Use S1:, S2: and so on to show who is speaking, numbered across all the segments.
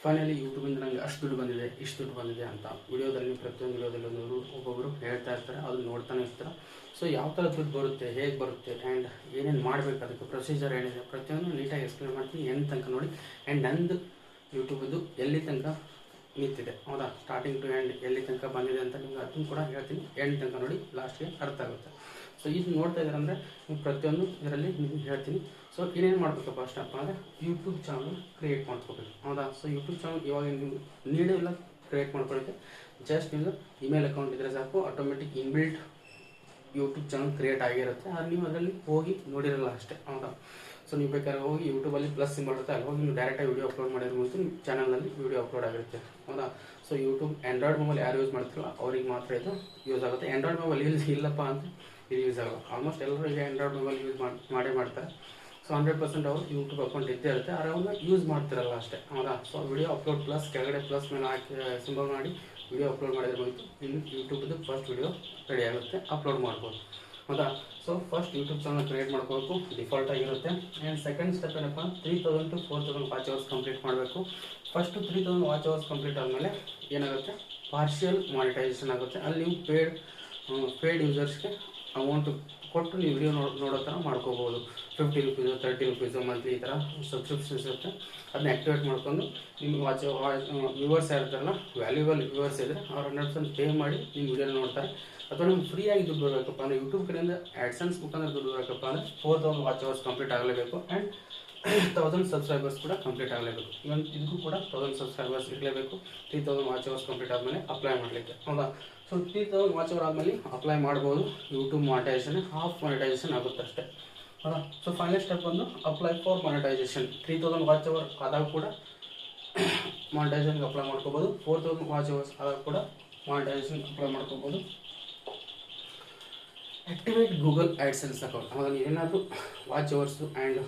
S1: Finally ಯೂಟ್ಯೂಬಿಂದ ನನಗೆ ಅಷ್ಟು ದುಡ್ಡು ಬಂದಿದೆ, ಇಷ್ಟು ದುಡ್ಡು ಬಂದಿದೆ ಅಂತ ವಿಡಿಯೋದಲ್ಲಿ ಪ್ರತಿಯೊಂದು ವಿಡಿಯೋದಲ್ಲಿ ಒಬ್ಬೊಬ್ಬರು ಹೇಳ್ತಾ ಇರ್ತಾರೆ, ಅದು ನೋಡ್ತಾನೆ ಇರ್ತಾರೆ. ಸೊ ಯಾವ ಥರ ದುಡ್ಡು ಬರುತ್ತೆ, ಹೇಗೆ ಬರುತ್ತೆ ಆ್ಯಂಡ್ ಏನೇನು ಮಾಡಬೇಕು, ಅದಕ್ಕೆ ಪ್ರೊಸೀಜರ್ ಏನಿದೆ ಪ್ರತಿಯೊಂದು ನೀಟಾಗಿ ಎಕ್ಸ್ಪ್ಲೇನ್ ಮಾಡ್ತೀನಿ ಎಂಡ್ ತನಕ ನೋಡಿ. ಆ್ಯಂಡ್ ನಂದು ಯೂಟ್ಯೂಬದು ಎಲ್ಲಿ ತನಕ ನಿಂತಿದೆ, ಹೌದಾ, ಸ್ಟಾರ್ಟಿಂಗ್ ಟು ಎಂಡ್ ಎಲ್ಲಿ ತನಕ ಬಂದಿದೆ ಅಂತ ನಿಮ್ಗೆ ಅದನ್ನು ಕೂಡ ಹೇಳ್ತೀನಿ. ಎಂಡ್ ತನಕ ನೋಡಿ, ಲಾಸ್ಟ್ಗೆ ಅರ್ಥ ಆಗುತ್ತೆ. ಸೊ ಇದು ನೋಡ್ತಾ ಇದ್ದಾರೆ ಅಂದರೆ ನೀವು ಪ್ರತಿಯೊಂದು ಇದರಲ್ಲಿ ನಿಮ್ಗೆ ಹೇಳ್ತೀನಿ. ಸೊ ಏನೇನು ಮಾಡಬೇಕಪ್ಪ ಅಷ್ಟಪ್ಪ ಅಂದರೆ ಯೂಟ್ಯೂಬ್ ಚಾನಲ್ ಕ್ರಿಯೇಟ್ ಮಾಡ್ಕೋಬೇಕು, ಹೌದಾ. ಸೊ ಯೂಟ್ಯೂಬ್ ಚಾನಲ್ ಇವಾಗ ನೀವು ನೀಡಿಲ್ಲ ಕ್ರಿಯೇಟ್ ಮಾಡ್ಕೊಳ್ಳೋಕ್ಕೆ ಜಸ್ಟ್ ನಿಮ್ಮದು ಇಮೇಲ್ ಅಕೌಂಟ್ ಇದ್ದರೆ ಸಾಕು, automatic inbuilt YouTube channel create ಆಗಿರುತ್ತೆ. ಅದು ನೀವು ಅದರಲ್ಲಿ ಹೋಗಿ ನೋಡಿರಲ್ಲ ಅಷ್ಟೇ, ಹೌದಾ. ಸೊ ನೀವು ಬೇಕಾದ್ರೆ ಹೋಗಿ ಯೂಟ್ಯೂಬಲ್ಲಿ ಪ್ಲಸ್ ಸಿಂಬಲ್ ಇರುತ್ತೆ, ಅಲ್ಲಿ ಹೋಗಿ ನೀವು ಡೈರೆಕ್ಟಾಗಿ ವೀಡಿಯೋ ಅಪ್ಲೋಡ್ ಮಾಡಿದ್ರೆ ಮುಂಚೆ ನಿಮ್ಮ ಚಾನಲಲ್ಲಿ ವೀಡಿಯೋ ಅಪ್ಲೋಡ್ ಆಗಿರುತ್ತೆ, ಹೌದಾ. ಸೊ ಯೂಟ್ಯೂಬ್ ಆ್ಯಂಡ್ರಾಯ್ಡ್ ಮೊಬೈಲ್ ಯಾರು ಯೂಸ್ ಮಾಡ್ತಿರಲ್ಲ ಅವ್ರಿಗೆ ಮಾತ್ರ ಇದು ಯೂಸ್ ಆಗುತ್ತೆ. ಆ್ಯಂಡ್ರಾಯ್ಡ್ ಮೊಬೈಲ್ ಇಲ್ಲಪ್ಪ ಅಂತ ಇದು ಯೂಸ್ ಆಗಲ್ಲ. ಆಲ್ಮೋಸ್ಟ್ ಎಲ್ಲರೂ ಈಗ ಆ್ಯಂಡ್ರಾಯ್ಡ್ ಮೊಬೈಲ್ ಯೂಸ್ ಮಾಡೇ ಮಾಡ್ತಾರೆ. ಸೊ 100% ಅವರು ಯೂಟ್ಯೂಬ್ ಅಕೌಂಟ್ ಇದ್ದೇ ಇರುತ್ತೆ, ಅವ್ರನ್ನ ಯೂಸ್ ಮಾಡ್ತಿರಲ್ಲ ಅಷ್ಟೇ, ಹೌದಾ. ಸೊ ವಿಡಿಯೋ ಅಪ್ಲೋಡ್ ಪ್ಲಸ್ ಕೆಳಗಡೆ ಪ್ಲಸ್ ಮೇಲೆ ಹಾಕಿ ಸಿಂಬಲ್ ಮಾಡಿ ವಿಡಿಯೋ ಅಪ್ಲೋಡ್ ಮಾಡಿದ್ರೆ ಬಂತು ಇನ್ನು ಯೂಟ್ಯೂಬ್ದು ಫಸ್ಟ್ ವಿಡಿಯೋ ರೆಡಿ ಆಗುತ್ತೆ, ಅಪ್ಲೋಡ್ ಮಾಡ್ಬೋದು, ಹೌದಾ. So first YouTube channel create ಮಾಡ್ಕೋಬೇಕು, ಡಿಫಾಲ್ಟ್ ಆಗಿರುತ್ತೆ. ಆ್ಯಂಡ್ ಸೆಕೆಂಡ್ ಸ್ಟೆಪ್ ಏನಪ್ಪ, 3000 to 4000 ವಾಚ್ ಅವರ್ಸ್ ಕಂಪ್ಲೀಟ್ ಮಾಡಬೇಕು. ಫಸ್ಟು 3000 ವಾಚ್ ಅವರ್ಸ್ ಕಂಪ್ಲೀಟ್ ಆದಮೇಲೆ ಏನಾಗುತ್ತೆ, ಪಾರ್ಷಿಯಲ್ ಮಾನಿಟೈಸೇಷನ್ ಆಗುತ್ತೆ. ಅಲ್ಲಿ ನೀವು ಪೇಯ್ಡ್ ಯೂಸರ್ಸ್ಗೆ ಅಮೌಂಟ್ ಕೊಟ್ಟು ನೀವು ವಿಡಿಯೋ ನೋಡೋ ಥರ ಮಾಡ್ಕೋಬೋದು. 50 ರೂಪೀಸು 30 ರೂಪೀಸು ಮಂತ್ಲಿ ಈ ಥರ ಸಬ್ಸ್ಕ್ರಿಪ್ಷನ್ಸ್ ಇರುತ್ತೆ. ಅದನ್ನ ಆ್ಯಕ್ಟಿವೇಟ್ ಮಾಡ್ಕೊಂಡು ನಿಮ್ಮ ವ್ಯೂವರ್ಸ್ ಇರ್ತಾರಲ್ಲ, ವ್ಯಾಲ್ಯೂಬಲ್ ವ್ಯೂವರ್ಸ್ ಇದ್ದರೆ ಅವ್ರು 100% ಪೇ ಮಾಡಿ ನಿಮ್ಮ ವಿಡಿಯೋನ ನೋಡ್ತಾರೆ. ಅಥವಾ ನಿಮ್ಗೆ ಫ್ರೀಯಾಗಿ ದುಡ್ಡು ಬರಬೇಕಪ್ಪ ಅಂದರೆ ಯೂಟ್ಯೂಬ್ ಕಡೆಯಿಂದ ಆ್ಯಡ್ಸೆನ್ಸ್ ಮುಖಾಂತರ ದುಡ್ಡು ಬರಬೇಕಪ್ಪ ಅಂದರೆ 4000 ವಾಚ್ ಅವರ್ಸ್ ಕಂಪ್ಲೀಟ್ ಆಗಲೇಬೇಕು. ಆ್ಯಂಡ್ 1000 ಸಬ್ಸ್ಕ್ರೈಬರ್ಸ್ ಕೂಡ ಕಂಪ್ಲೀಟ್ ಆಗಲೇಬೇಕು. ಇವನ್ ಇದಕ್ಕೂ ಕೂಡ 1000 ಸಬ್ಸ್ಕ್ರೈಬರ್ಸ್ ಇರಲೇಬೇಕು. 3000 ವಾಚ್ ಅವರ್ಸ್ ಕಂಪ್ಲೀಟ್ ಆದಮೇಲೆ ಅಪ್ಲೈ ಮಾಡಲಿಕ್ಕೆ, ಹೌದಾ. ಸೊ 3000 ವಾಚ್ ಅವರ್ ಆದಮೇಲೆ ಅಪ್ಲೈ ಮಾಡ್ಬೋದು. ಯೂಟ್ಯೂಬ್ ಮಾನಿಟೈಸೇಷನ್ ಹಾಫ್ ಮಾನಿಟೈಸೇಷನ್ ಆಗುತ್ತೆ ಅಷ್ಟೇ, ಹೌದಾ. ಸೊ ಫೈನಲ್ ಸ್ಟೆಪ್ ಬಂದು apply for monetisation. 3000 watch hour ಆದಾಗ ಕೂಡ ಮಾನಿಟೈಸೇಷನ್ಗೆ ಅಪ್ಲೈ ಮಾಡ್ಕೋಬೋದು. 4000 ವಾಚ್ ಅವರ್ಸ್ ಆದಾಗ ಕೂಡ ಮಾನಿಟೈಸೇಷನ್ ಅಪ್ಲೈ ಮಾಡ್ಕೋಬೋದು. ಆ್ಯಕ್ಟಿವೇಟ್ ಗೂಗಲ್ ಆ್ಯಡ್ಸೆನ್ಸ್ ಅಕೌಂಟ್, ಹೌದಾ. ಏನಾದರೂ ವಾಚ್ ಅವರ್ಸು ಆ್ಯಂಡ್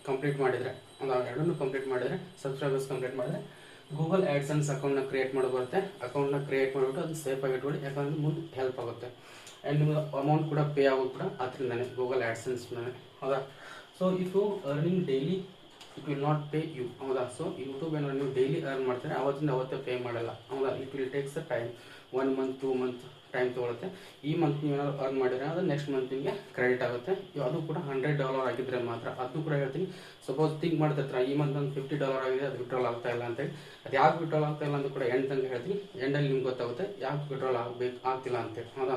S1: ಕಂಪ್ಲೀಟ್ ಮಾಡಿದರೆ, ಅದು ಎರಡನ್ನೂ ಕಂಪ್ಲೀಟ್ ಮಾಡಿದರೆ, ಸಬ್ಸ್ಕ್ರೈಬರ್ಸ್ ಕಂಪ್ಲೀಟ್ ಮಾಡಿದರೆ ಗೂಗಲ್ ಆ್ಯಡ್ಸೆನ್ಸ್ ಅಕೌಂಟ್ನ ಕ್ರಿಯೇಟ್ ಮಾಡಿ ಬರುತ್ತೆ. ಅಕೌಂಟ್ನ ಕ್ರಿಯೇಟ್ ಮಾಡಿಬಿಟ್ಟು ಅದು ಸೇಫಾಗಿ ಇಟ್ಕೊಳ್ಳಿ, ಯಾಕಂದರೆ ಮುಂದೆ ಹೆಲ್ಪ್ ಆಗುತ್ತೆ. ಆ್ಯಂಡ್ ನಿಮ್ಗೆ ಅಮೌಂಟ್ ಕೂಡ ಪೇ ಆಗೋದು ಕೂಡ ಅದರಿಂದನೇ, ಗೂಗಲ್ ಆ್ಯಡ್ಸೆನ್ಸ್ನೇ, ಹೌದಾ. So if you earning daily it will not pay you, ಹೌದಾ. ಸೊ ಯೂಟ್ಯೂಬ್ ಏನಾದ್ರು ನೀವು ಡೈಲಿ ಅರ್ನ್ ಮಾಡ್ತಾರೆ ಅವತ್ತಿಂದ ಅವತ್ತೇ ಪೇ ಮಾಡಲ್ಲ, ಹೌದಾ. It will takes a time, 1 month 2 month time ತೊಗೊಳುತ್ತೆ. ಈ ಮಂತ್ ನೀವು ಏನಾದ್ರು ಅರ್ನ್ ಮಾಡಿದ್ರೆ ಅದು ನೆಕ್ಸ್ಟ್ ಮಂತ್ ನಿಮಗೆ ಕ್ರೆಡಿಟ್ ಆಗುತ್ತೆ. ಅದು ಕೂಡ $100 ಆಗಿದ್ದರೆ ಮಾತ್ರ. ಅದನ್ನು ಕೂಡ ಹೇಳ್ತೀನಿ. ಸಪೋಸ್ ಥಿಂಕ್ ಮಾಡ್ತಿರ್ತಾರೆ ಈ ಮಂತ್ ಒಂದು $50 ಆಗಿದೆ, ಅದು ವಿಡ್ರಾಲ್ ಆಗ್ತಾ ಇಲ್ಲ ಅಂತೇಳಿ. ಅದು ಯಾಕೆ ವಿಡ್ರಾಲ್ ಆಗ್ತಾ ಇಲ್ಲ ಅಂತ ಕೂಡ ಎಂಡ್ ತನಕ ಹೇಳ್ತೀನಿ. ಎಂಡಲ್ಲಿ ನಿಮ್ಗೆ ಗೊತ್ತಾಗುತ್ತೆ ಯಾಕೆ ವಿಡ್ರಾಲ್ ಆಗ್ತಿಲ್ಲ ಅಂತೇಳಿ, ಹೌದಾ.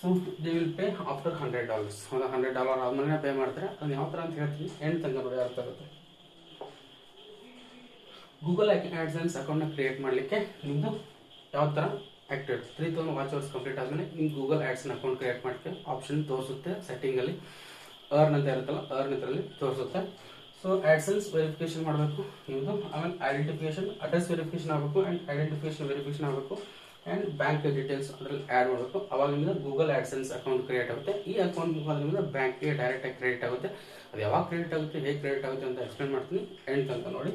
S1: So they will pay after $100, ಹೌದಾ. $100 ಆದಮೇಲೆ ಪೇ ಮಾಡ್ತಾರೆ. ಅದು ಯಾವ ಥರ ಅಂತ ಹೇಳ್ತೀನಿ, ಎಂಡ್ ತನಕ ನೋಡಿ ಅರ್ಥ ಆಗುತ್ತೆ. ಗೂಗಲ್ ಆ್ಯಡ್ಸೆನ್ಸ್ ಅಕೌಂಟ್ನ ಕ್ರಿಯೇಟ್ ಮಾಡಲಿಕ್ಕೆ ನಿಮ್ಮದು ಯಾವ ಥರ ಆ್ಯಕ್ಟಿವೇಟ್ 3000 ವಾಚ್ ಅವರ್ಸ್ ಕಂಪ್ಲೀಟ್ ಆದಮೇಲೆ ನಿಮ್ಗೆ ಗೂಗಲ್ ಆ್ಯಡ್ಸನ್ ಅಕೌಂಟ್ ಕ್ರಿಯೇಟ್ ಮಾಡೋಕ್ಕೆ ಆಪ್ಷನ್ ತೋರಿಸುತ್ತೆ. ಸೆಟ್ಟಿಂಗಲ್ಲಿ ಅರ್ನ್ ಅಂತ ಇರುತ್ತಲ್ಲ, ಅರ್ನ್ ಇದರಲ್ಲಿ ತೋರಿಸುತ್ತೆ. ಸೊ ಆ್ಯಡ್ಸೆನ್ಸ್ ವೆರಿಫಿಕೇಷನ್ ಮಾಡಬೇಕು ನಿಮ್ಮದು. ಆಮೇಲೆ ಐಡೆಂಟಿಫಿಕೇಷನ್, ಅಡ್ರೆಸ್ ವೆರಿಫಿಕೇಷನ್ ಆಗಬೇಕು ಆ್ಯಂಡ್ ಐಡೆಂಟಿಫಿಕೇಷನ್ ವೆರಿಫಿಕೇಷನ್ ಆಗಬೇಕು. ಆ್ಯಂಡ್ ಬ್ಯಾಂಕ್ ಡೀಟೇಲ್ಸ್ ಅದರಲ್ಲಿ ಆ್ಯಡ್ ಮಾಡಬೇಕು. ಅವಾಗ ನಿಮಗೆ ಗೂಗಲ್ ಆ್ಯಡ್ಸೆನ್ಸ್ ಅಕೌಂಟ್ ಕ್ರಿಯೇಟ್ ಆಗುತ್ತೆ. ಈ ಅಕೌಂಟ್ ಮುಖಾಂತರ ನಿಮಗೆ ಬ್ಯಾಂಕ್ಗೆ ಡೈರೆಕ್ಟಾಗಿ ಕ್ರೆಡಿಟ್ ಆಗುತ್ತೆ. ಅದು ಯಾವಾಗ ಕ್ರೆಡಿಟ್ ಆಗುತ್ತೆ, ಹೇಗೆ ಕ್ರೆಡಿಟ್ ಆಗುತ್ತೆ ಅಂತ ಎಕ್ಸ್ಪ್ಲೇನ್ ಮಾಡ್ತೀನಿ, ಎಂಡ್ ತನಕ ನೋಡಿ.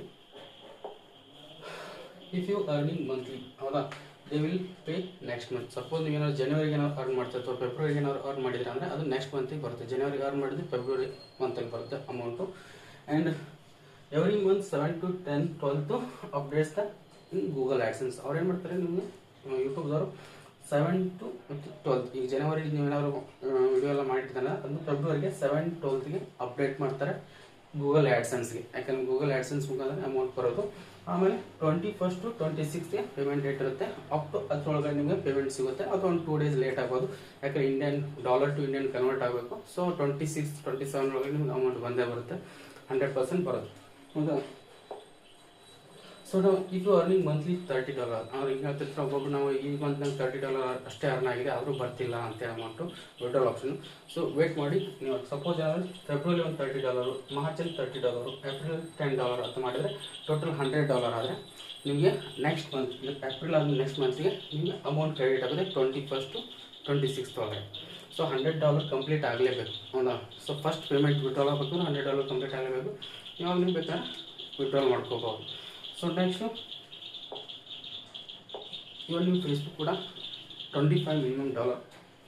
S1: ಇಫ್ ಯು ಅರ್ನಿಂಗ್ ಮಂತ್ಲಿ, ಹೌದಾ, they will pay next month. Suppose ನೀವು ಏನಾದ್ರು ಜನವರಿಗೆ ಏನಾದ್ರು ಅರ್ನ್ ಮಾಡ್ತೀವಿ ಅಥವಾ ಫೆಬ್ರವರಿಗೆ ಏನಾದ್ರು ಅರ್ನ್ ಮಾಡಿದ್ರೆ ಅಂದರೆ ಅದು ನೆಕ್ಸ್ಟ್ ಮಂತಿಗೆ ಬರುತ್ತೆ. ಜನವರಿಗೆ ಅರ್ನ್ ಮಾಡಿದ್ರೆ ಫೆಬ್ರವರಿ ಮಂತಲ್ಲಿ ಬರುತ್ತೆ amount. And every month 7 to 10 12 updates the in Google AdSense. ಅವ್ರು ಏನು ಮಾಡ್ತಾರೆ, ನಿಮಗೆ ಯೂಟ್ಯೂಬ್ದವರು 7 to 12 ಈಗ ಜನವರಿ ನೀವೇನಾದ್ರು ವಿಡಿಯೋ ಎಲ್ಲ ಮಾಡಿರ್ತಾನೆ ಅದು ಫೆಬ್ರವರಿಗೆ 7 12ಗೆ ಅಪ್ಡೇಟ್ ಮಾಡ್ತಾರೆ ಗೂಗಲ್ ಆ್ಯಡ್ಸೆನ್ಸ್ಗೆ. ಯಾಕಂದರೆ ಗೂಗಲ್ ಆ್ಯಡ್ಸೆನ್ಸ್ ಮುಖಾಂತರ ಅಮೌಂಟ್ ಬರೋದು. ಆಮೇಲೆ 21st to 26ಗೆ ಪೇಮೆಂಟ್ ಡೇಟ್ ಇರುತ್ತೆ. ಅಪ್ ಟು ಅದರೊಳಗಡೆ ನಿಮಗೆ ಪೇಮೆಂಟ್ ಸಿಗುತ್ತೆ. ಅಥವಾ ಒಂದು 2 days ಲೇಟ್ ಆಗ್ಬೋದು, ಯಾಕಂದರೆ Indian dollar to Indian convert ಆಗಬೇಕು. ಸೊ 26 27 ಒಳಗೆ ನಿಮ್ಗೆ ಅಮೌಂಟ್ ಬಂದೇ ಬರುತ್ತೆ, 100% ಬರುತ್ತೆ, ಹೌದಾ. ಸೊ ನಾವು ಇದು ಅರ್ನಿಂಗ್ ಮಂತ್ಲಿ $30. ಅವ್ರು ಈಗ ಹೇಳ್ತಿರ್ತಾರೆ ಒಬ್ಬೊಬ್ರು ನಾವು ಈ ಮಂತ್ ನಂಗೆ $30 ಅಷ್ಟೇ ಅರ್ನ್ ಆಗಿದೆ, ಆದರೂ ಬರ್ತಿಲ್ಲ ಅಂತ amount withdrawal option. So wait ಮಾಡಿ. ನೀವು ಸಪೋಸ್ ಯಾರು ಫೆಬ್ರವರಿ ಒಂದು $30, ಮಾರ್ಚಲ್ಲಿ $30, ಏಪ್ರಿಲ್ $10 ಅಂತ ಮಾಡಿದರೆ ಟೋಟಲ್ $100 ಆದರೆ ನಿಮಗೆ ನೆಕ್ಸ್ಟ್ ಮಂತ್ ಏಪ್ರಿಲ್ ಆದಮೇಲೆ ನೆಕ್ಸ್ಟ್ ಮಂತ್ಗೆ ನಿಮಗೆ ಅಮೌಂಟ್ ಕ್ರೆಡಿಟ್ ಆಗುತ್ತೆ 21st to 26th ಒಳಗೆ. ಸೊ $100 ಕಂಪ್ಲೀಟ್ ಆಗಲೇಬೇಕು, ಹೌದಾ. ಸೊ ಫಸ್ಟ್ ಪೇಮೆಂಟ್ ವಿಡ್ರಾಲ್ ಆಗಬೇಕು, $100 ಕಂಪ್ಲೀಟ್ ಆಗಲೇಬೇಕು. ಇವಾಗ ನೀವು ಬೇಕಾದ್ರೆ ವಿಡ್ರಾಲ್ ಮಾಡ್ಕೋಬೋದು. ಸೊ ನೆಕ್ಸ್ಟು ಇವಾಗ ನೀವು ಫೇಸ್ಬುಕ್ ಕೂಡ $25 ಮಿನಿಮಮ್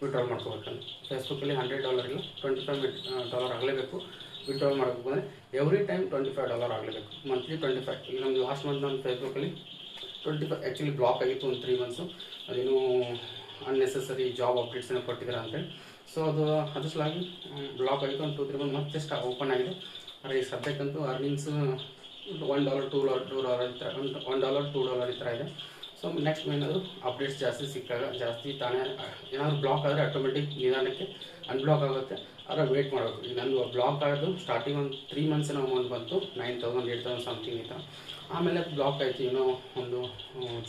S1: ವಿಡ್ರಾಲ್ ಮಾಡ್ಕೋಬೇಕಂದ್ರೆ ಫೇಸ್ಬುಕ್ಕಲ್ಲಿ $100 ಇಲ್ಲ, $25 ಆಗಲೇಬೇಕು. ವಿಡ್ರಾಲ್ ಮಾಡಬೇಕು ಅಂದರೆ ಎವ್ರಿ ಟೈಮ್ $25 ಆಗಲೇಬೇಕು, ಮಂತ್ಲಿ 25. ಈಗ ನಮ್ದು ಲಾಸ್ಟ್ ಮಂತ್ ನನ್ನ ಫೇಸ್ಬುಕ್ಕಲ್ಲಿ 25 ಆ್ಯಕ್ಚುಲಿ ಬ್ಲಾಕ್ ಆಗಿತ್ತು ಒಂದು 3 ಮಂತ್ಸು, ಅದೇನು ಅನ್ನೆಸೆಸರಿ ಜಾಬ್ ಅಪ್ಡೇಟ್ಸನ್ನು ಕೊಟ್ಟಿದ್ದಾರೆ ಅಂತೇಳಿ. ಸೊ ಅದು ಸಲಾಗಿ ಬ್ಲಾಕ್ ಆಗಿತ್ತು ಒಂದು 2-3 ಮಂತ್, ಮತ್ತೆ ಓಪನ್ ಆಗಿದೆ. ಆದರೆ ಈ ಸದ್ಯಕ್ಕಂತೂ ಅರ್ನಿಂಗ್ಸು $1, $2 ಈ ಥರ ಇದೆ. ಸೊ ನೆಕ್ಸ್ಟ್ ಏನಾದರೂ ಅಪ್ಡೇಟ್ಸ್ ಜಾಸ್ತಿ ಸಿಕ್ಕಾಗ ಜಾಸ್ತಿ ತಾನೇ ಏನಾದರೂ ಬ್ಲಾಕ್ ಆದರೆ ಆಟೋಮೆಟಿಕ್ ನಿಧಾನಕ್ಕೆ ಅನ್ಬ್ಲಾಕ್ ಆಗುತ್ತೆ, ಆದರೆ ವೇಟ್ ಮಾಡಬೇಕು. ಈಗ ನಂದು ಬ್ಲಾಕ್ ಆಗೋದು ಸ್ಟಾರ್ಟಿಂಗ್ ಒಂದು 3 ಮಂತ್ಸಿನ ಅಮೌಂಟ್ ಬಂತು, 9,000 8,000 ಸಮಥಿಂಗ್ ಇತ್ತು. ಆಮೇಲೆ ಬ್ಲಾಕ್ ಆಯಿತು, ಏನೋ ಒಂದು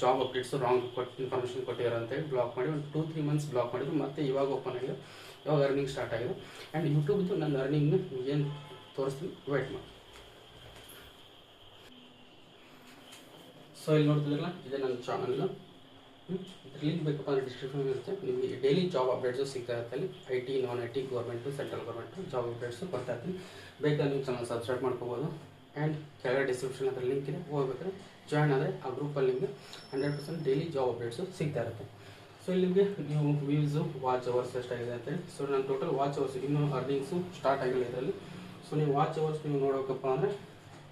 S1: ಜಾಬ್ ಅಪ್ಡೇಟ್ಸು ರಾಂಗ್ ಇನ್ಫಾರ್ಮೇಷನ್ ಕೊಟ್ಟಿದ್ದಾರೆ ಅಂತೇಳಿ ಬ್ಲಾಕ್ ಮಾಡಿ ಒಂದು 2-3 ಮಂತ್ಸ್ ಬ್ಲಾಕ್ ಮಾಡಿದ್ರು. ಮತ್ತೆ ಇವಾಗ ಓಪನ್ ಆಗಿದೆ, ಇವಾಗ ಅರ್ನಿಂಗ್ ಸ್ಟಾರ್ಟ್ ಆಗಿದೆ. ಆ್ಯಂಡ್ ಯೂಟ್ಯೂಬ್ದು ನನ್ನ ಅರ್ನಿಂಗ್ ಏನು ತೋರಿಸ್ತೀನಿ, ವೇಟ್ ಮಾಡಿ. ಸೊ ಇಲ್ಲಿ ನೋಡ್ತಿದ್ರಲ್ಲ, ಇದೇ ನನ್ನ ಚಾನಲ್ಲು. ಇದ್ರ ಲಿಂಕ್ ಬೇಕಪ್ಪ ಅಂದರೆ ಡಿಸ್ಕ್ರಿಪ್ಷನ್ ಇರುತ್ತೆ. ನಿಮಗೆ ಡೈಲಿ ಜಾಬ್ ಅಪ್ಡೇಟ್ಸು ಸಿಗ್ತಾ ಇರುತ್ತೆ. ಅಲ್ಲಿ IT, non-IT, government, central government job updates ಬರ್ತಾ ಇರ್ತೀನಿ. ಬೇಕಾದ್ರೆ ನೀವು ಚಾನಲ್ ಸಬ್ಸ್ಕ್ರೈಬ್ ಮಾಡ್ಕೋಬೋದು. ಆ್ಯಂಡ್ ಕೆಳಗಡೆ ಡಿಸ್ಕ್ರಿಪ್ಷನ್ ಅದರ ಲಿಂಕ್ ಇದೆ, ಹೋಗ್ಬೇಕಾದ್ರೆ ಜಾಯ್ನ್ ಆದರೆ ಆ ಗ್ರೂಪಲ್ಲಿ ನಿಮಗೆ 100% ಡೈಲಿ ಜಾಬ್ ಅಪ್ಡೇಟ್ಸು ಸಿಗ್ತಾ ಇರುತ್ತೆ. ಸೊ ಇಲ್ಲಿ ನಿಮಗೆ ನೀವು ವ್ಯೂಸು ವಾಚ್ ಅವರ್ಸ್ ಎಷ್ಟಾಗಿದೆ ಅಂತೇಳಿ. ಸೊ ನಾನು ಟೋಟಲ್ ವಾಚ್ ಅವರ್ಸ್ ಇನ್ನೂ ಅರ್ನಿಂಗ್ಸು ಸ್ಟಾರ್ಟ್ ಆಗಿಲ್ಲ ಇದರಲ್ಲಿ. ಸೊ ನೀವು ವಾಚ್ ಅವರ್ಸ್ ನೀವು ನೋಡಬೇಕಪ್ಪ ಅಂದರೆ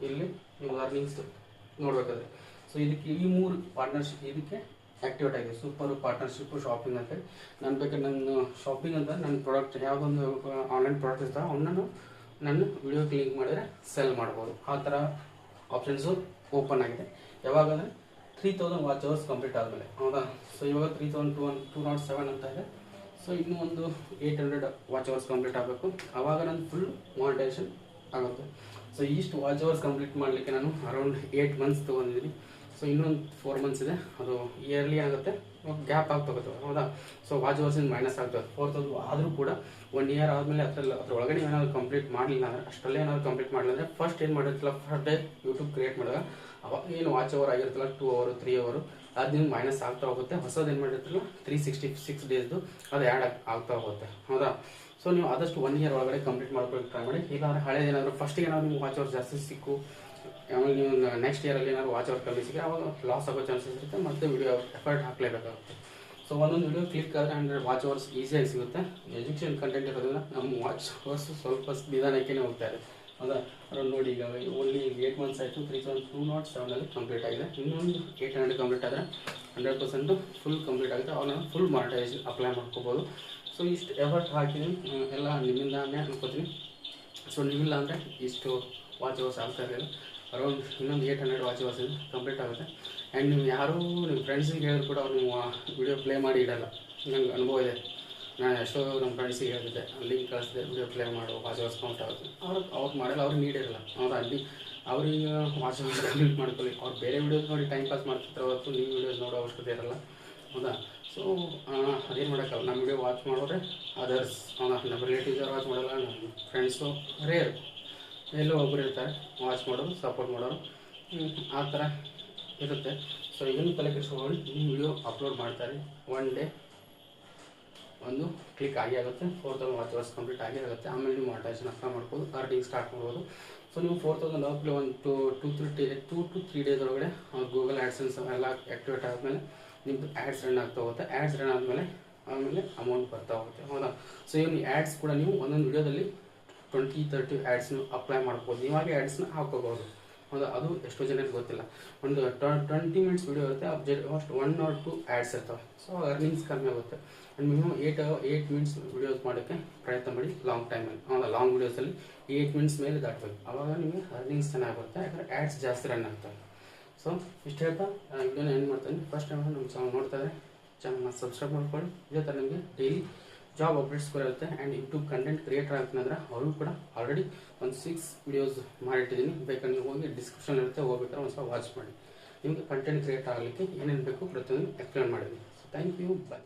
S1: ಇಲ್ಲಿ ನೀವು ಅರ್ನಿಂಗ್ಸ್ ನೋಡಬೇಕಾದ್ರೆ, ಸೊ ಇದಕ್ಕೆ ಈ 3 ಪಾರ್ಟ್ನರ್ಶಿಪ್ ಇದಕ್ಕೆ ಆ್ಯಕ್ಟಿವೇಟ್ ಆಗಿದೆ. ಸೂಪರ್ ಪಾರ್ಟ್ನರ್ಶಿಪ್ಪು, ಶಾಪಿಂಗ್ ಅಂತೇಳಿ. ನಾನು ಬೇಕಾದ್ರೆ ನನ್ನ ಶಾಪಿಂಗ್ ಅಂತ ನನ್ನ ಪ್ರಾಡಕ್ಟ್ ಯಾವುದೊಂದು ಆನ್ಲೈನ್ ಪ್ರಾಡಕ್ಟ್ ಇರ್ತಾವೆ ಅವನನ್ನು ನಾನು ವಿಡಿಯೋಗೆ ಲಿಂಕ್ ಮಾಡಿದರೆ ಸೆಲ್ ಮಾಡ್ಬೋದು. ಆ ಥರ ಆಪ್ಷನ್ಸು ಓಪನ್ ಆಗಿದೆ. ಯಾವಾಗಂದರೆ 3,000 ವಾಚ್ ಅವರ್ಸ್ ಕಂಪ್ಲೀಟ್ ಆದಮೇಲೆ, ಹೌದಾ. ಸೊ ಇವಾಗ 3,207 ಅಂತ ಇದೆ. ಸೊ ಇನ್ನೂ ಒಂದು 800 ವಾಚ್ ಅವರ್ಸ್ ಕಂಪ್ಲೀಟ್ ಆಗಬೇಕು, ಆವಾಗ ನಾನು ಫುಲ್ ಮಾನಿಟೈಸೇಷನ್ ಆಗುತ್ತೆ. ಸೊ ಇಷ್ಟು ವಾಚ್ ಅವರ್ಸ್ ಕಂಪ್ಲೀಟ್ ಮಾಡಲಿಕ್ಕೆ ನಾನು ಅರೌಂಡ್ 8 ಮಂತ್ಸ್ ತೊಗೊಂಡಿದ್ದೀನಿ. ಸೊ ಇನ್ನೊಂದು 4 ಮಂತ್ಸ್ ಇದೆ, ಅದು ಇಯರ್ಲಿ ಆಗುತ್ತೆ, ಗ್ಯಾಪ್ ಆಗ್ತೋಗುತ್ತೆ, ಹೌದಾ. ಸೊ ವಾಚ್ ಅವರ್ಸಿಂದ ಮೈನಸ್ ಆಗ್ತದೆ 4,000. ಆದರೂ ಕೂಡ 1 ಇಯರ್ ಆದಮೇಲೆ ಅದ್ರೊಳಗಡೆ ಏನಾದರೂ ಕಂಪ್ಲೀಟ್ ಮಾಡಲಿಲ್ಲ ಅಂದರೆ, ಅಷ್ಟರಲ್ಲೇ ಏನಾದರೂ ಕಂಪ್ಲೀಟ್ ಮಾಡಲಿಲ್ಲ ಅಂದರೆ, ಫಸ್ಟ್ ಏನು ಮಾಡಿರ್ತಿಲ್ಲ, ಫಸ್ಟ್ ಡೇ ಯೂಟ್ಯೂಬ್ ಕ್ರಿಯೇಟ್ ಮಾಡಿದಾಗ ಅವಾಗ ಏನು ವಾಚ್ ಅವರ್ ಆಗಿರ್ತಲ್ಲ 2 ಅವರ್ 3 ಅವರ್ ಅದನ್ನ ಮೈನಸ್ ಆಗ್ತಾ ಹೋಗುತ್ತೆ. ಹೊಸದು ಏನು ಮಾಡಿರ್ತಿಲ್ಲ 366 ಡೇಸ್ದು ಅದು ಆ್ಯಡ್ ಆಗ್ತಾ ಹೋಗುತ್ತೆ, ಹೌದಾ. ಸೊ ನೀವು ಆದಷ್ಟು 1 ಇಯರ್ ಒಳಗಡೆ ಕಂಪ್ಲೀಟ್ ಮಾಡ್ಕೊಳ್ಳೋಕೆ ಟ್ರೈ ಮಾಡಿ. ಇಲ್ಲಾಂದರೆ ಹಳೇದೇನಾದರೂ ಫಸ್ಟಿಗೆ ಏನಾದರೂ ನೀವು ವಾಚ್ ಅವರ್ ಜಾಸ್ತಿ ಸಿಕ್ಕು, ಆಮೇಲೆ ನೀವು ನೆಕ್ಸ್ಟ್ ಇಯರಲ್ಲಿ ಏನಾದ್ರು ವಾಚ್ ಅವರ್ ಕಮ್ಮಿ ಸಿಕ್ಕರೆ ಅವಾಗ ಲಾಸ್ ಆಗೋ ಚಾನ್ಸಸ್ ಇರುತ್ತೆ, ಮತ್ತೆ ವಿಡಿಯೋ ಎಫರ್ಟ್ ಹಾಕಲೇಬೇಕಾಗುತ್ತೆ. ಸೊ ಒಂದೊಂದು ವಿಡಿಯೋ ಕ್ಲಿಕ್ ಆದರೆ 100 ವಾಚ್ ಅವರ್ಸ್ ಈಸಿಯಾಗಿ ಸಿಗುತ್ತೆ. ಎಜುಕೇಷನ್ ಕಂಟೆಂಟ್ ಇರೋದ್ರಿಂದ ನಮ್ಮ ವಾಚ್ ಅವರ್ಸ್ ಸ್ವಲ್ಪ ನಿಧಾನಕ್ಕೇ ಹೋಗ್ತಾ ಇದೆ, ಹೌದಾ. ಅರೌಂಡ್ ನೋಡಿ, ಈಗ ಓನ್ಲಿ 8 ಮಂತ್ಸ್ ಆಯಿತು, 3,207 ಕಂಪ್ಲೀಟ್ ಆಗಿದೆ. ಇನ್ನೊಂದು 800 ಕಂಪ್ಲೀಟ್ ಆದರೆ 100% ಫುಲ್ ಕಂಪ್ಲೀಟ್ ಆಗುತ್ತೆ. ಅವಾಗ ನಾನು ಫುಲ್ ಮಾನಿಟೈಸೇಷನ್ ಅಪ್ಲೈ ಮಾಡ್ಕೋಬೋದು. ಸೊ ಇಷ್ಟು ಎಫರ್ಟ್ ಹಾಕಿದ್ದೀನಿ, ಎಲ್ಲ ನಿಮ್ಮಿಂದಾನೇ ಅನ್ಕೋತೀನಿ. ಸೊ ನೀವಿಲ್ಲ ಅಂದರೆ ಇಷ್ಟು ವಾಚ್ ಅವರ್ಸ್ ಆಗ್ತಾ ಇರಲಿಲ್ಲ. ಅರೌಂಡ್ ಇನ್ನೊಂದು 800 ವಾಚ್ ಅವರ್ಸ್ ಕಂಪ್ಲೀಟ್ ಆಗುತ್ತೆ. ಆ್ಯಂಡ್ ನೀವು ಯಾರೂ ನಿಮ್ಮ ಫ್ರೆಂಡ್ಸಿಗೆ ಹೇಳಿದ್ರು ಕೂಡ ಅವ್ರು ನೀವು ವಿಡಿಯೋ ಪ್ಲೇ ಮಾಡಿ ಇಡಲ್ಲ. ನನಗೆ ಅನುಭವ ಇದೆ, ನಾನು ಎಷ್ಟೋ ನಮ್ಮ ಫ್ರೆಂಡ್ಸಿಗೆ ಹೇಳಿದ್ದೆ, ಲಿಂಕ್ ಕಳಿಸಿದೆ, ವಿಡಿಯೋ ಪ್ಲೇ ಮಾಡು, ವಾಚ್ ಅವರ್ಸ್ ಕೌಂಟ್ ಆಗುತ್ತೆ. ಅವ್ರು ಮಾಡಲ್ಲ, ಅವ್ರಿಗೆ ನೀಡಿರಲ್ಲ, ಹೌದಾ. ಅಲ್ಲಿ ಅವ್ರಿಗೆ ವಾಚ್ ಅವರ್ಸ್ ಕಂಪ್ಲೀಟ್ ಮಾಡ್ಕೊಳ್ಳಿ. ಅವ್ರು ಬೇರೆ ವೀಡಿಯೋಸ್ ನೋಡಿ ಟೈಮ್ ಪಾಸ್ ಮಾಡ್ತಿರ್ತಾರೆ ಹೊರತು ನೀವು ವೀಡಿಯೋಸ್ ನೋಡೋ ಅವಶ್ಯಕತೆ ಇರಲ್ಲ, ಹೌದಾ. ಸೊ ಅದೇನು ಮಾಡೋಕ್ಕಲ್ಲ, ನಮ್ಮ ವಿಡಿಯೋ ವಾಚ್ ಮಾಡೋರೆ ಅದರ್ಸ್, ಹೌದಾ. ನಮ್ಮ ರಿಲೇಟಿವ್ಸ್ ಯಾರು ವಾಚ್ ಮಾಡಲ್ಲ, ನಮ್ಮ ಫ್ರೆಂಡ್ಸು ರೇರ್, ಎಲ್ಲೋ ಒಬ್ಬರು ಇರ್ತಾರೆ ವಾಚ್ ಮಾಡೋರು, ಸಪೋರ್ಟ್ ಮಾಡೋರು, ಆ ಥರ ಇರುತ್ತೆ. ಸೊ ಇದನ್ನು ತಲೆ ಕೆಡಿಸ್ಕೊಂಡು ನಿಮ್ಮ ವಿಡಿಯೋ ಅಪ್ಲೋಡ್ ಮಾಡ್ತಾರೆ, 1 ಡೇ ಒಂದು ಕ್ಲಿಕ್ ಆಗಿ ಆಗುತ್ತೆ, 4,000 ವಾಚ್ ಅವರ್ಸ್ ಕಂಪ್ಲೀಟ್ ಆಗಿ ಆಗುತ್ತೆ. ಆಮೇಲೆ ನೀವು ಮಾನಿಟೈಸೇಷನ್ ಅಪ್ಲೈ ಮಾಡ್ಬೋದು, ಅರ್ನಿಂಗ್ ಸ್ಟಾರ್ಟ್ ಮಾಡ್ಬೋದು. ಸೊ ನೀವು 4,000 ಆದಮೇಲೆ ಒಂದು 2 to 3 ಡೇಸ್ ಒಳಗಡೆ ಗೂಗಲ್ ಆ್ಯಡ್ಸೆನ್ಸ್ ಎಲ್ಲ ಆ್ಯಕ್ಟಿವೇಟ್ ಆದಮೇಲೆ ನಿಮ್ಮದು ಆ್ಯಡ್ಸ್ ರನ್ ಆಗ್ತಾ ಹೋಗುತ್ತೆ. ಆ್ಯಡ್ಸ್ ರನ್ ಆದಮೇಲೆ ಅಮೌಂಟ್ ಬರ್ತಾ ಹೋಗುತ್ತೆ, ಹೌದಾ. ಸೊ ಇವನು ಆ್ಯಡ್ಸ್ ಕೂಡ ನೀವು ಒಂದೊಂದು ವಿಡಿಯೋದಲ್ಲಿ 20-30 ಆ್ಯಡ್ಸ್ನು ಅಪ್ಲೈ ಮಾಡ್ಬೋದು, ನೀವಾಗೆ ಆ್ಯಡ್ಸ್ನ ಹಾಕೋಬೋದು, ಹೌದಾ. ಅದು ಎಷ್ಟೋ ಜನಕ್ಕೆ ಗೊತ್ತಿಲ್ಲ. ಒಂದು 20 ಮಿನಿಟ್ಸ್ ವಿಡಿಯೋ ಇರುತ್ತೆ, ಅಷ್ಟು 1 or 2 ಆ್ಯಡ್ಸ್ ಇರ್ತವೆ. ಸೊ ಅರ್ನಿಂಗ್ಸ್ ಕಮ್ಮಿ ಆಗುತ್ತೆ. ಆ್ಯಂಡ್ ಮಿನಿಮಮ್ 8 ಮಿನಿಟ್ಸ್ ವಿಡಿಯೋಸ್ ಮಾಡೋಕ್ಕೆ ಪ್ರಯತ್ನ ಮಾಡಿ, ಲಾಂಗ್ ಟೈಮಲ್ಲಿ, ಹೌದಾ. ಲಾಂಗ್ ವೀಡಿಯೋಸಲ್ಲಿ 8 ಮಿನಿಟ್ಸ್ ಮೇಲೆ ದಾಟಬೇಕು, ಆವಾಗ ನಿಮಗೆ ಅರ್ನಿಂಗ್ಸ್ ಚೆನ್ನಾಗಿ ಬರುತ್ತೆ, ಯಾಕಂದರೆ ಆ್ಯಡ್ಸ್ ಜಾಸ್ತಿ ರನ್ ಆಗ್ತವೆ. ಸೊ ಇಷ್ಟು ಹೇಳ್ತಾ ವಿಡಿಯೋನ ಎಂಡ್ ಮಾಡ್ತೀನಿ. ಫಸ್ಟ್ ಟೈಮ್ ನಮ್ಮ ಚಾನಲ್ ನೋಡ್ತಾ ಇದ್ದರೆ ಚಾನಲ್ನ ಸಬ್ಸ್ಕ್ರೈಬ್ ಮಾಡ್ಕೊಳ್ಳಿ. ಇದೇ ಥರ ನಿಮಗೆ ಡೈಲಿ ಜಾಬ್ ಅಪ್ಡೇಟ್ಸ್ ಕೂಡ ಇರುತ್ತೆ. ಆ್ಯಂಡ್ ಯೂಟ್ಯೂಬ್ ಕಂಟೆಂಟ್ ಕ್ರಿಯೇಟರ್ ಆಗ್ತೀನಿ ಅಂದರೆ ಅವರು ಕೂಡ ಆಲ್ರೆಡಿ ಒಂದು 6 ವಿಡಿಯೋಸ್ ಮಾಡಿಟ್ಟಿದ್ದೀನಿ, ಬೇಕಾದ್ರೆ ನೀವು ಹೋಗಿ ಡಿಸ್ಕ್ರಿಪ್ಷನ್ ಇರುತ್ತೆ, ಹೋಗ್ಬೇಕಾದ್ರೆ ಒಂದು ಸಲ ವಾಚ್ ಮಾಡಿ. ನಿಮಗೆ ಕಂಟೆಂಟ್ ಕ್ರಿಯೇಟ್ ಆಗಲಿಕ್ಕೆ ಏನೇನು ಬೇಕು ಪ್ರತಿಯೊಂದು ಎಕ್ಸ್ಪ್ಲೇನ್ ಮಾಡಿದ್ದೀನಿ. So thank you, bye.